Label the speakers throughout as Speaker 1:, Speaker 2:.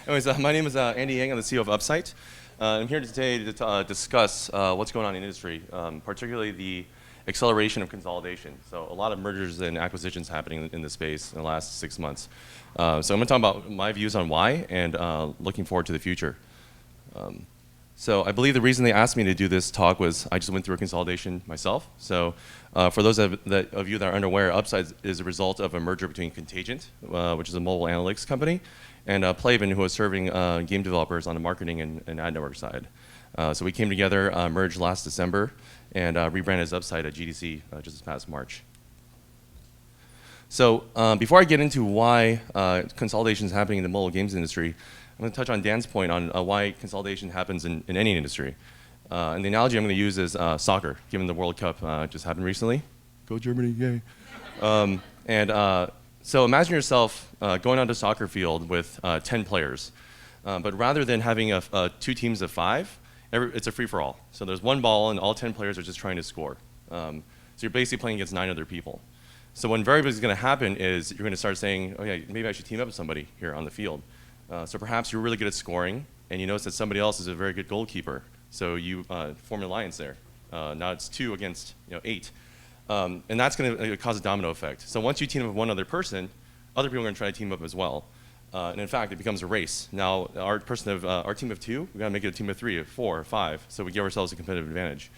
Speaker 1: Anyways, my name is Andy Yang. I'm the CEO of Upsight. I'm here today to discuss what's going on in the industry, particularly the acceleration of consolidation. So a lot of mergers and acquisitions happening in this space in the last 6 months. So I'm going to talk about my views on why and looking forward to the future. So I believe the reason they asked me to do this talk was I just went through a consolidation myself. So for those of you that are unaware, Upsight is a result of a merger between Kontagent, which is a mobile analytics company, and PlayHaven, who is serving game developers on the marketing and ad network side. So we came together, merged last December, and rebranded as Upsight at GDC just this past March. So before I get into why consolidation is happening in the mobile games industry, I'm going to touch on Dan's point on why consolidation happens in any industry. And the analogy I'm going to use is soccer, given the World Cup just happened recently. Go Germany, yay. So imagine yourself going onto a soccer field with 10 players. But rather than having two teams of 5, it's a free-for-all. So there's one ball, and all 10 players are just trying to score. So you're basically playing against 9 other people. So what invariably is going to happen is you're going to start saying, oh yeah, maybe I should team up with somebody here on the field. So perhaps you're really good at scoring, and you notice that somebody else is a very good goalkeeper. So you form an alliance there. Now it's 2 against 8. And that's going to cause a domino effect. So once you team up with one other person, other people are going to try to team up as well. And in fact, it becomes a race. Now, our team of 2, we've got to make it a team of 3, of 4, or 5, so we give ourselves a competitive advantage.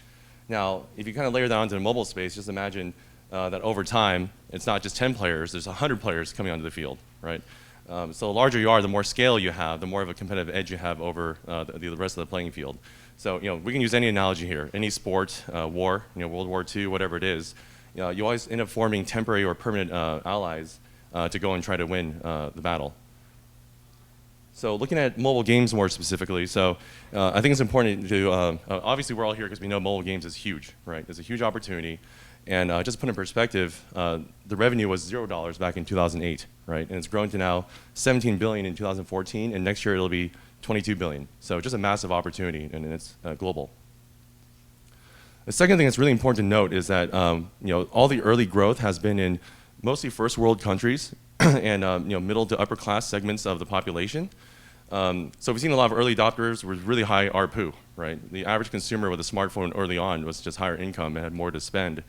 Speaker 1: Now, if you kind of layer that onto the mobile space, just imagine that over time, it's not just 10 players, there's 100 players coming onto the field, right? So the larger you are, the more scale you have, the more of a competitive edge you have over the rest of the playing field. So we can use any analogy here, any sport, war, World War II, whatever it is. You always end up forming temporary or permanent allies to go and try to win the battle. So looking at mobile games more specifically, so I think it's important to, obviously we're all here because we know mobile games is huge, right? It's a huge opportunity. And just to put in perspective, the revenue was $0 back in 2008, right? And it's grown to now $17 billion in 2014, and next year it'll be $22 billion. So just a massive opportunity, and it's global. The second thing that's really important to note is that all the early growth has been in mostly first world countries and middle to upper class segments of the population. So we've seen a lot of early adopters with really high ARPU, right? The average consumer with a smartphone early on was just higher income and had more to spend.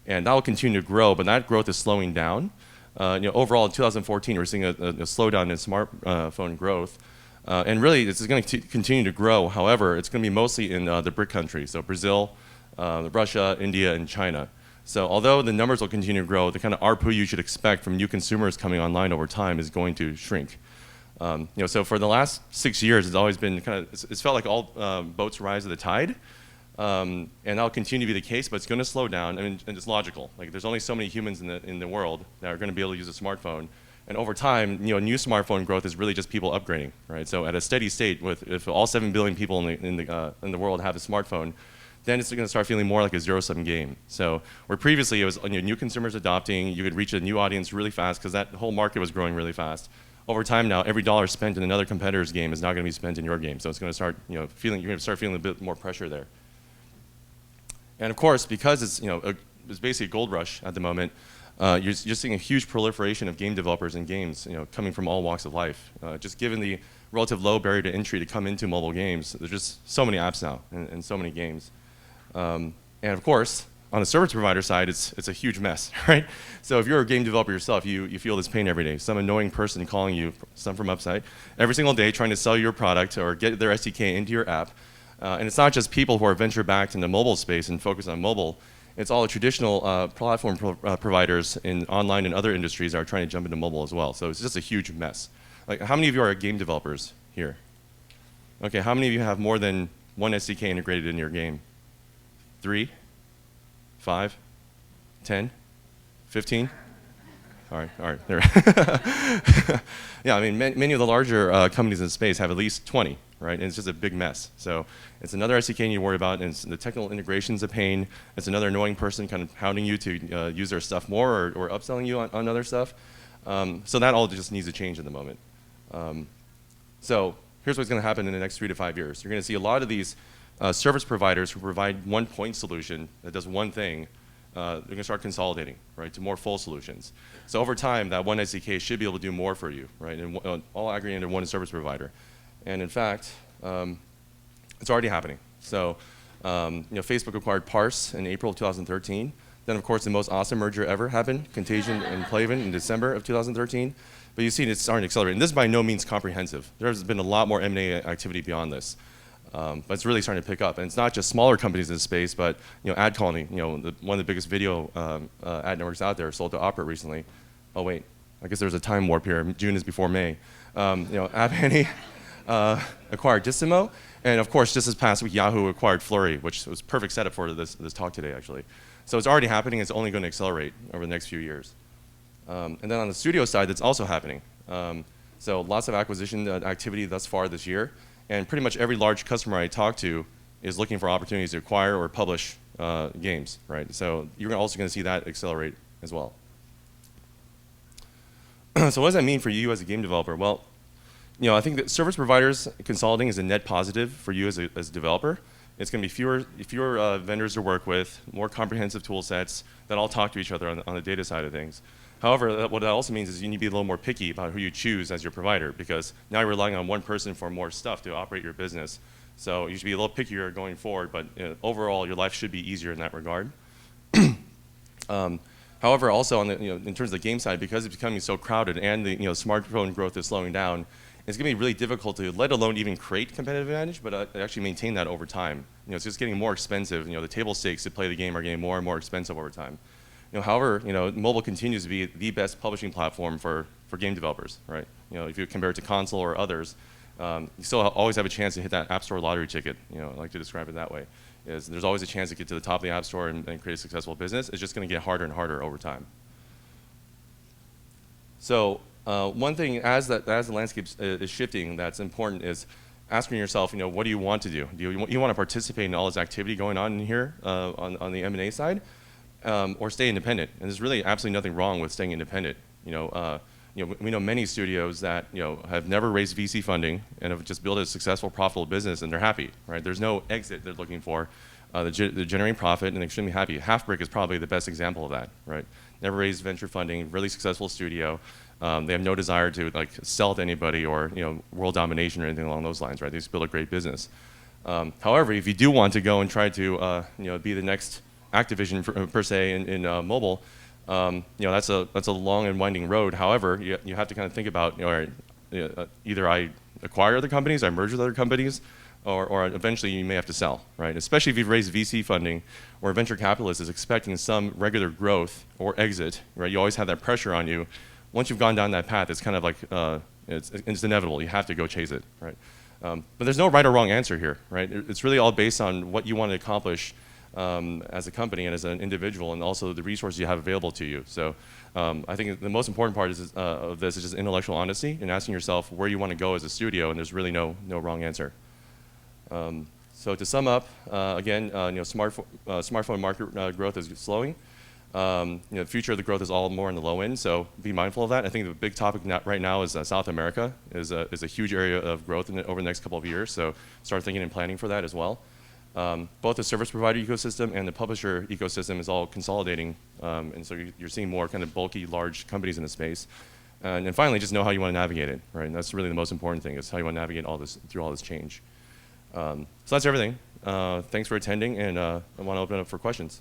Speaker 1: And that will continue to grow, but that growth is slowing down. Overall, in 2014, we're seeing a slowdown in smartphone growth. And really, this is going to continue to grow. However, it's going to be mostly in the BRIC countries, so Brazil, Russia, India, and China. So although the numbers will continue to grow, the kind of ARPU you should expect from new consumers coming online over time is going to shrink. So for the last 6 years, it's always been it's felt like all boats rise to the tide. And that'll continue to be the case, but it's going to slow down, and it's logical. Like there's only so many humans in the world that are going to be able to use a smartphone, and over time, new smartphone growth is really just people upgrading, right? So at a steady state, if all 7 billion people in the world have a smartphone, then it's going to start feeling more like a zero-sum game. So where previously it was new consumers adopting, you could reach a new audience really fast because that whole market was growing really fast. Over time now, every dollar spent in another competitor's game is not going to be spent in your game. So it's going to start you're going to start feeling a bit more pressure there. And of course, because it's basically a gold rush at the moment, you're seeing a huge proliferation of game developers and games, coming from all walks of life. Just given the relative low barrier to entry to come into mobile games, there's just so many apps now and so many games. And of course, on the service provider side, it's a huge mess, right? So if you're a game developer yourself, you feel this pain every day. Some annoying person calling you, some from Upsight, every single day trying to sell your product or get their SDK into your app. And it's not just people who are venture-backed in the mobile space and focus on mobile. It's all the traditional platform providers in online and other industries that are trying to jump into mobile as well. So it's just a huge mess. Like, how many of you are game developers here? Okay, how many of you have more than one SDK integrated in your game? 3? 5? 10? 15? All right. There. Yeah, I mean, many of the larger companies in the space have at least 20, right? And it's just a big mess. So it's another SDK you need to worry about, and the technical integration's a pain. It's another annoying person kind of hounding you to use their stuff more or upselling you on other stuff. So that all just needs to change at the moment. So here's what's going to happen in the next 3 to 5 years. You're going to see a lot of these service providers who provide one point solution that does one thing they're going to start consolidating, right, to more full solutions. So over time, that one SDK should be able to do more for you, right, and all aggregated under one service provider. And in fact, it's already happening. So Facebook acquired Parse in April of 2013. Then, of course, the most awesome merger ever happened, Kontagent and PlayHaven in December of 2013. But you see it's starting to accelerate. And this is by no means comprehensive. There's been a lot more M&A activity beyond this. But it's really starting to pick up. And it's not just smaller companies in the space, but AdColony, one of the biggest video ad networks out there, sold to Opera recently. Oh, wait. I guess there's a time warp here. June is before May. App Annie acquired Dissimo. And, of course, just this past week, Yahoo acquired Flurry, which was a perfect setup for this talk today, actually. So it's already happening. It's only going to accelerate over the next few years. And then on the studio side, that's also happening. So lots of acquisition activity thus far this year. And pretty much every large customer I talk to is looking for opportunities to acquire or publish games, right? So you're also going to see that accelerate as well. So what does that mean for you as a game developer? Well, I think that service providers consolidating is a net positive for you as a developer. It's going to be fewer vendors to work with, more comprehensive tool sets that all talk to each other on the data side of things. However, what that also means is you need to be a little more picky about who you choose as your provider, because now you're relying on one person for more stuff to operate your business. So you should be a little pickier going forward, but overall your life should be easier in that regard. However, also on the, in terms of the game side, because it's becoming so crowded and the smartphone growth is slowing down, it's going to be really difficult to, let alone even create competitive advantage, but actually maintain that over time. It's just getting more expensive. The table stakes to play the game are getting more and more expensive over time. However, mobile continues to be the best publishing platform for game developers, right? If you compare it to console or others, you still always have a chance to hit that App Store lottery ticket. I like to describe it that way. There's always a chance to get to the top of the App Store and create a successful business. It's just going to get harder and harder over time. So one thing, as the landscape is shifting, that's important is asking yourself, what do you want to do? Do you want to participate in all this activity going on in here on the M&A side, or stay independent? And there's really absolutely nothing wrong with staying independent. We know many studios that have never raised VC funding and have just built a successful, profitable business, and they're happy, right? There's no exit they're looking for. They're generating profit and they're extremely happy. Halfbrick is probably the best example of that, right? Never raised venture funding, really successful studio. They have no desire to sell to anybody or world domination or anything along those lines, right? They just build a great business. However, if you do want to go and try to be the next Activision per se in mobile, that's a long and winding road. However, you have to kind of think about, either I acquire other companies, I merge with other companies, or eventually you may have to sell, right? Especially if you've raised VC funding, or a venture capitalist is expecting some regular growth or exit, right? You always have that pressure on you. Once you've gone down that path, it's kind of like it's inevitable. You have to go chase it, right? But there's no right or wrong answer here, right? It's really all based on what you want to accomplish as a company and as an individual, and also the resources you have available to you. So I think the most important part of this is just intellectual honesty and asking yourself where you want to go as a studio, and there's really no wrong answer. So to sum up, again, smartphone market growth is slowing. The future of the growth is all more in the low end, so be mindful of that. I think the big topic right now is South America is a huge area of growth over the next couple of years, so start thinking and planning for that as well. Both the service provider ecosystem and the publisher ecosystem is all consolidating, and so you're seeing more kind of bulky, large companies in the space. And then finally, just know how you want to navigate it, right? And that's really the most important thing, is how you want to navigate through all this change. So that's everything. Thanks for attending, and I want to open it up for questions.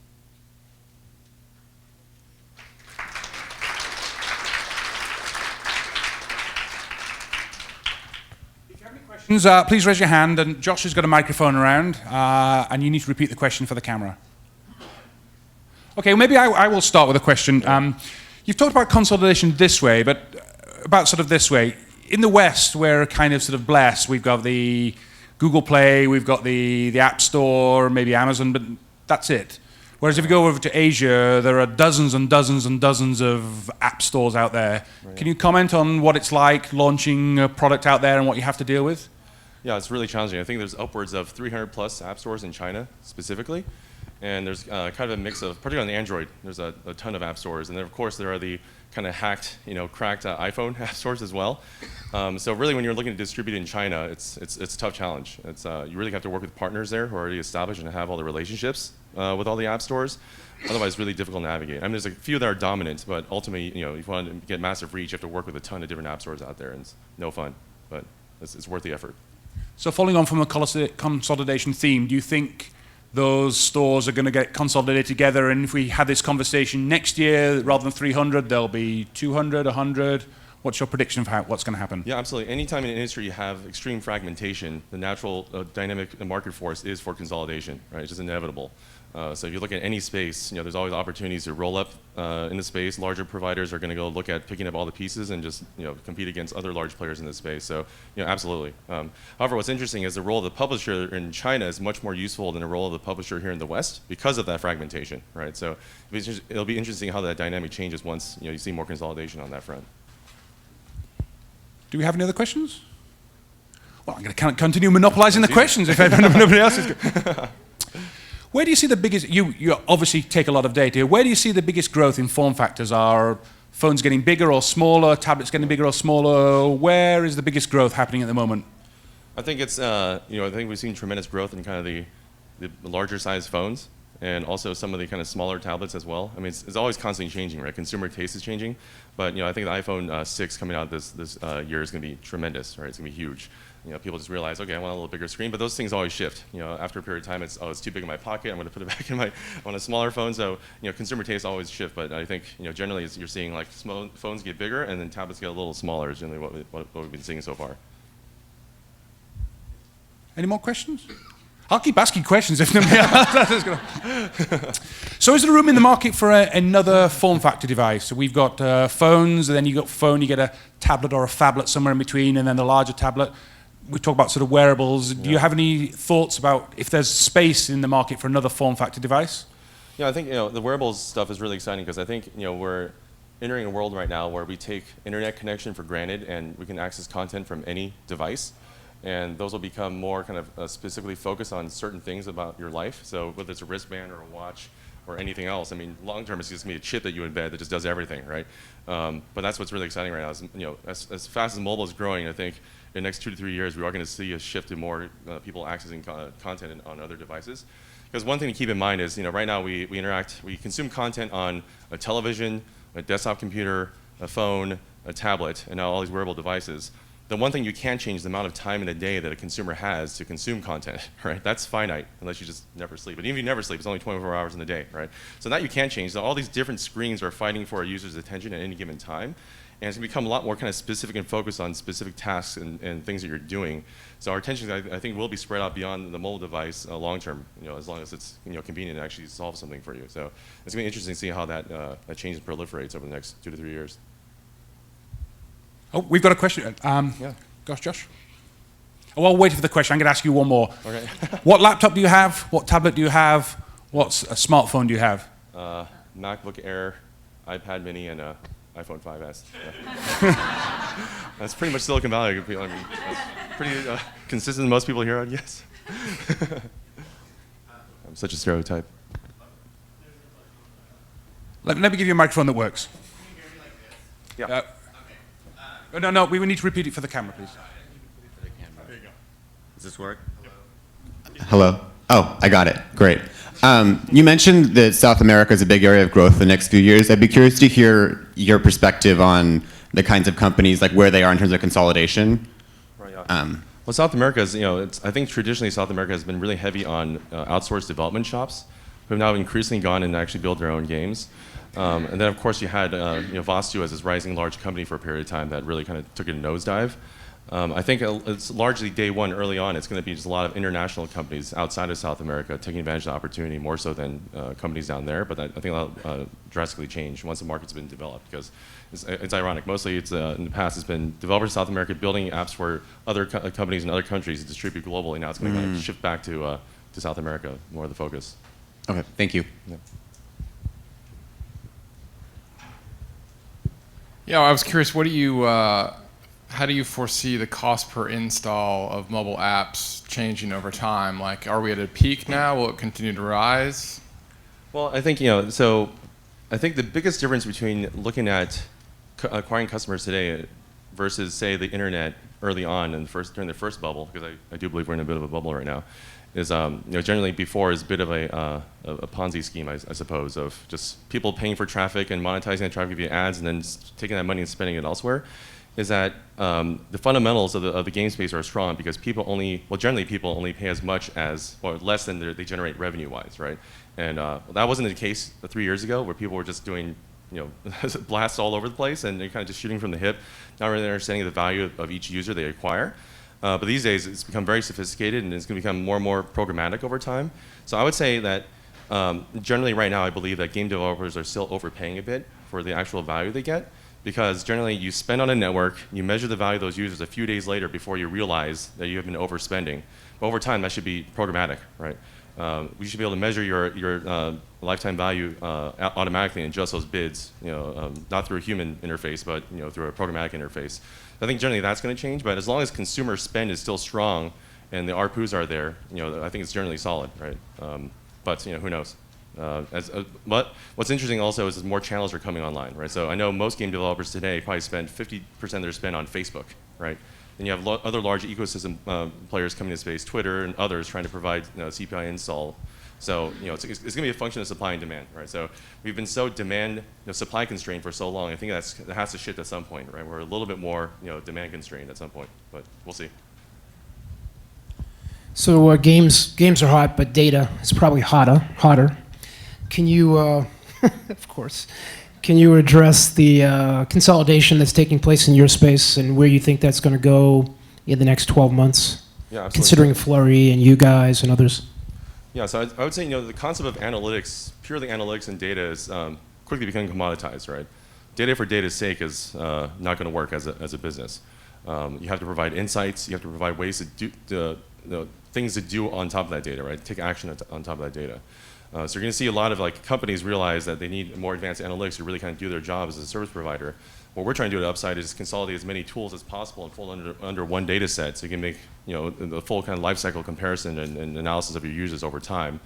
Speaker 2: Please raise your hand, and Josh has got a microphone around, and you need to repeat the question for the camera. Okay, well, maybe I will start with a question. You've talked about consolidation this way, but about sort of this way. In the West, we're kind of sort of blessed. We've got the Google Play, we've got the App Store, maybe Amazon, but that's it. Whereas if you go over to Asia, there are dozens and dozens and dozens of app stores out there. Right. Can you comment on what it's like launching a product out there and what you have to deal with?
Speaker 1: Yeah, it's really challenging. I think there's upwards of 300 plus app stores in China specifically. And there's kind of a mix of, particularly on the Android, there's a ton of app stores. And then, of course, there are the kind of hacked, cracked iPhone app stores as well. So really, when you're looking to distribute in China, it's a tough challenge. You really have to work with partners there who are already established and have all the relationships with all the app stores. Otherwise, it's really difficult to navigate. I mean, there's a few that are dominant, but ultimately, if you want to get massive reach, you have to work with a ton of different app stores out there, and it's no fun, but it's worth the effort.
Speaker 2: So following on from the consolidation theme, do you think those stores are going to get consolidated together, and if we have this conversation next year, rather than 300, there'll be 200, 100? What's your prediction of what's going to happen?
Speaker 1: Yeah, absolutely. Anytime in an industry you have extreme fragmentation, the natural dynamic market force is for consolidation, right? It's just inevitable. So if you look at any space, there's always opportunities to roll up in the space. Larger providers are going to go look at picking up all the pieces and just compete against other large players in the space. So absolutely. However, what's interesting is the role of the publisher in China is much more useful than the role of the publisher here in the West because of that fragmentation, right? So it'll be interesting how that dynamic changes once you see more consolidation on that front.
Speaker 2: Do we have any other questions? Well, I'm going to continue monopolizing the questions if nobody else is good. Where do you see the biggest, you obviously take a lot of data, where do you see the biggest growth in form factors? Are phones getting bigger or smaller, tablets getting bigger or smaller? Where is the biggest growth happening at the moment?
Speaker 1: I think it's, I think we've seen tremendous growth in kind of the larger size phones and also some of the kind of smaller tablets as well. I mean, it's always constantly changing, right? Consumer taste is changing, but I think the iPhone 6 coming out this year is going to be tremendous, right? It's going to be huge. People just realize, okay, I want a little bigger screen, but those things always shift. After a period of time, it's too big in my pocket. I'm going to put it back in on a smaller phone. So, consumer tastes always shift. But I think, generally, you're seeing like phones get bigger and then tablets get a little smaller. Is generally what we've been seeing so far.
Speaker 2: Any more questions? I'll keep asking questions if nobody else is going to. So, is there room in the market for another form factor device? So we've got phones, and then you got phone, you get a tablet or a phablet somewhere in between, and then the larger tablet. We talk about sort of wearables. Do you have any thoughts about if there's space in the market for another form factor device?
Speaker 1: Yeah, I think the wearables stuff is really exciting because I think we're entering a world right now where we take internet connection for granted and we can access content from any device, and those will become more kind of specifically focused on certain things about your life. So whether it's a wristband or a watch or anything else, I mean, long term it's just going to be a chip that you embed that just does everything, right? But that's what's really exciting right now. Is, as fast as mobile is growing, I think in the next 2 to 3 years, we are going to see a shift to more people accessing content on other devices. Because one thing to keep in mind is, right now we consume content on a television, a desktop computer, a phone, a tablet, and now all these wearable devices. The one thing you can't change is the amount of time in a day that a consumer has to consume content, right? That's finite, unless you just never sleep. But even if you never sleep, it's only 24 hours in the day, right? So that you can't change. So all these different screens are fighting for a user's attention at any given time. And it's going to become a lot more kind of specific and focused on specific tasks and things that you're doing. So our attention, I think, will be spread out beyond the mobile device long term, as long as it's convenient and actually solves something for you. So it's going to be interesting to see how that change proliferates over the next 2 to 3 years.
Speaker 2: Oh, we've got a question.
Speaker 1: Yeah.
Speaker 2: Gosh, Josh. Oh, I'll wait for the question. I'm going to ask you one more.
Speaker 1: Okay.
Speaker 2: What laptop do you have? What tablet do you have? What smartphone do you have?
Speaker 1: MacBook Air, iPad Mini, and iPhone 5S. Yeah. That's pretty much Silicon Valley. I mean, that's pretty consistent. Most people here, I guess. I'm such a stereotype.
Speaker 2: Let me give you a microphone that works.
Speaker 1: Yeah.
Speaker 2: No, we need to repeat it for the camera, please.
Speaker 3: There you go. Does this work? Hello? Oh, I got it. Great. You mentioned that South America is a big area of growth the next few years. I'd be curious to hear your perspective on the kinds of companies, like where they are in terms of consolidation.
Speaker 1: Right, yeah. Well, South America is, I think traditionally South America has been really heavy on outsourced development shops who have now increasingly gone and actually built their own games. And then, of course, you had Vastu as this rising large company for a period of time that really kind of took a nosedive. I think it's largely day one early on. It's going to be just a lot of international companies outside of South America taking advantage of the opportunity more so than companies down there. But I think that'll drastically change once the market's been developed. Because it's ironic. Mostly, it's in the past, it's been developers in South America building apps for other companies in other countries to distribute globally. Now it's going to kind of shift back to South America, more of the focus.
Speaker 3: Okay, thank you.
Speaker 1: Yeah.
Speaker 4: Yeah, I was curious. How do you foresee the cost per install of mobile apps changing over time? Like, are we at a peak now? Will it continue to rise?
Speaker 1: Well, I think I think the biggest difference between looking at acquiring customers today versus, say, the internet early on and during the first bubble, because I do believe we're in a bit of a bubble right now, is generally before is a bit of a Ponzi scheme, I suppose, of just people paying for traffic and monetizing that traffic via ads and then taking that money and spending it elsewhere. Is that the fundamentals of the game space are strong because generally people only pay as much as, or less than they generate revenue-wise, right? And that wasn't the case 3 years ago, where people were just doing blasts all over the place and they're kind of just shooting from the hip, not really understanding the value of each user they acquire. But these days, it's become very sophisticated and it's going to become more and more programmatic over time. So I would say that generally right now, I believe that game developers are still overpaying a bit for the actual value they get. Because generally you spend on a network, you measure the value of those users a few days later before you realize that you have been overspending. But over time, that should be programmatic, right? We should be able to measure your lifetime value automatically and adjust those bids, not through a human interface, but through a programmatic interface. I think generally that's going to change, but as long as consumer spend is still strong and the ARPUs are there, I think it's generally solid, right? But who knows? What's interesting also is more channels are coming online, right? So I know most game developers today probably spend 50% of their spend on Facebook, right? Then you have other large ecosystem players coming into space, Twitter and others trying to provide CPI install. So it's going to be a function of supply and demand, right? So we've been so supply constrained for so long. I think that has to shift at some point, right? We're a little bit more demand constrained at some point, but we'll see.
Speaker 5: So games are hot, but data is probably hotter. Can you, of course, can you address the consolidation that's taking place in your space and where you think that's going to go in the next 12 months?
Speaker 1: Yeah, absolutely.
Speaker 5: Considering Flurry and you guys and others.
Speaker 1: Yeah, so I would say the concept of analytics, purely analytics and data, is quickly becoming commoditized, right? Data for data's sake is not going to work as a business. You have to provide insights. You have to provide ways to do things to do on top of that data, right? Take action on top of that data. So you're going to see a lot of companies realize that they need more advanced analytics to really kind of do their job as a service provider. What we're trying to do at Upside is consolidate as many tools as possible and fold under one data set, so you can make the full kind of life cycle comparison and analysis of your users over time.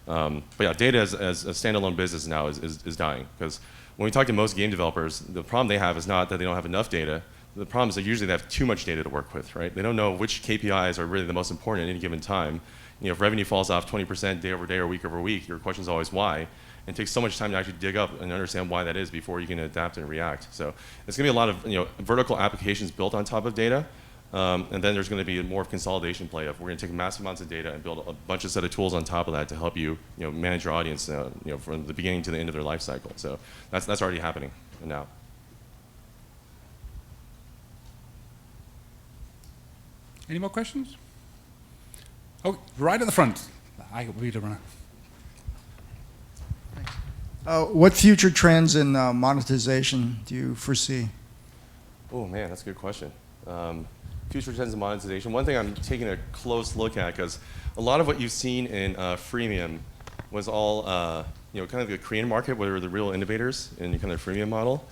Speaker 1: But yeah, data as a standalone business now is dying, because when we talk to most game developers, the problem they have is not that they don't have enough data. The problem is that usually they have too much data to work with, right? They don't know which KPIs are really the most important at any given time. If revenue falls off 20% day over day or week over week, your question is always why. And it takes so much time to actually dig up and understand why that is before you can adapt and react. So it's going to be a lot of vertical applications built on top of data. And then there's going to be more of consolidation play of we're going to take massive amounts of data and build a bunch of set of tools on top of that to help you manage your audience from the beginning to the end of their life cycle. So that's already happening now.
Speaker 2: Any more questions? Oh, right at the front. Read around.
Speaker 6: What future trends in monetization do you foresee?
Speaker 1: Oh man, that's a good question. Future trends in monetization. One thing I'm taking a close look at, because a lot of what you've seen in freemium was all kind of the Korean market, where they were the real innovators in kind of the freemium model.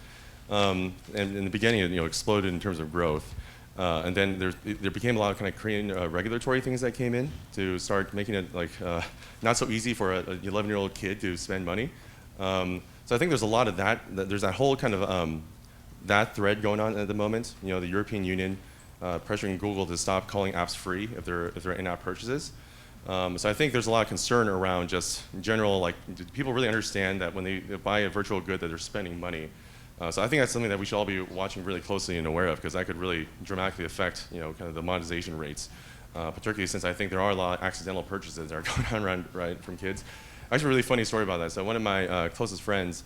Speaker 1: And in the beginning, it exploded in terms of growth. And then there became a lot of kind of Korean regulatory things that came in to start making it not so easy for an 11-year-old kid to spend money. So I think there's a lot of that. There's that whole kind of that thread going on at the moment. The European Union pressuring Google to stop calling apps free if they're in-app purchases. So I think there's a lot of concern around just in general, do people really understand that when they buy a virtual good that they're spending money? So I think that's something that we should all be watching really closely and aware of, because that could really dramatically affect kind of the monetization rates, particularly since I think there are a lot of accidental purchases that are going on around from kids. Actually, a really funny story about that. So one of my closest friends,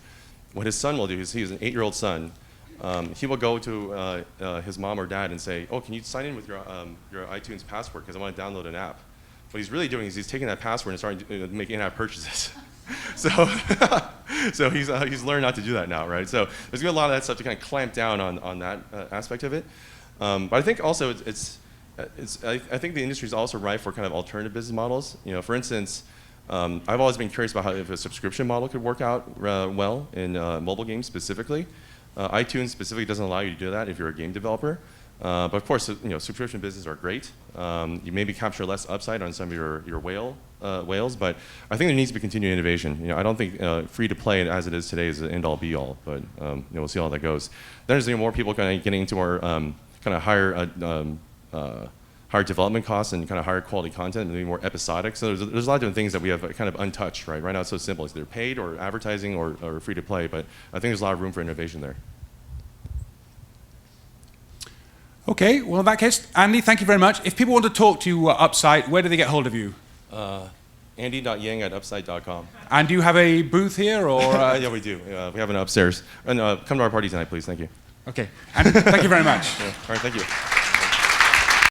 Speaker 1: what his son will do is, he has an 8-year-old son. He will go to his mom or dad and say, "Oh, can you sign in with your iTunes password, because I want to download an app." What he's really doing is he's taking that password and starting to make in-app purchases. So he's learned not to do that now, right? So there's going to be a lot of that stuff to kind of clamp down on that aspect of it. But I think also I think the industry is also ripe for kind of alternative business models. For instance, I've always been curious about how if a subscription model could work out well in mobile games specifically. iTunes specifically doesn't allow you to do that if you're a game developer. But of course, subscription businesses are great. You maybe capture less upside on some of your whale whales, but I think there needs to be continued innovation. I don't think free to play as it is today is the end all be all, but we'll see how that goes. Then there's more people kind of getting into more kind of higher development costs and kind of higher quality content, maybe more episodic. So there's a lot of different things that we have kind of untouched, right? Right now it's so simple. It's either paid or advertising or free to play, but I think there's a lot of room for innovation there.
Speaker 2: Okay, well, in that case, Andy, thank you very much. If people want to talk to you Upsight, where do they get hold of you?
Speaker 1: Andy.yang@upsight.com.
Speaker 2: And do you have a booth here, or?
Speaker 1: Yeah, we do. We have an upstairs. And come to our party tonight, please. Thank you.
Speaker 2: Okay, and thank you very much.
Speaker 1: Yeah. All right, thank you.